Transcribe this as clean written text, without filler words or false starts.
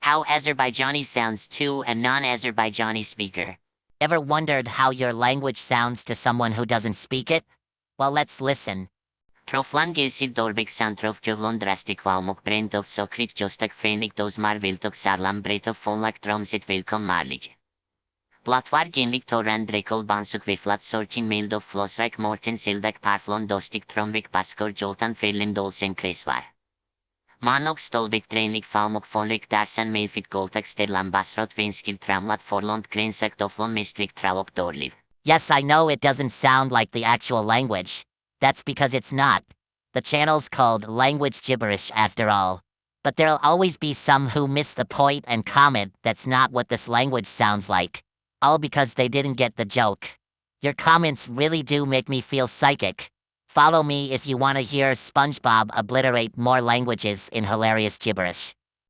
how Azerbaijani sounds to a non-Azerbaijani speaker. Ever wondered how your language sounds to someone who doesn't speak it? Well, let's listen. Troflan gevsiv dorbik santrof jovlon drastik valmok brentov sokrit jostak fenik dozmar viltok sarlam bretov fonlak dromsit vilkom marlig. Blatvar genlik torren drekol bansuk viflat sorkin maildov flosrak morten sildak parflon dostik tromvik baskor joltan ferlin dolsen kresvar. Manok stolbik trenik falmok fonlik darsen melfik goltak sterlam basrot venskil tramlat forlont grensak doflon mestrik tralok dorliv. Yes, I know it doesn't sound like the actual language. That's because it's not. The channel's called Language Gibberish after all. But there'll always be some who miss the point and comment that's not what this language sounds like. All because they didn't get the joke. Your comments really do make me feel psychic. Follow me if you want to hear Spongebob obliterate more languages in hilarious gibberish.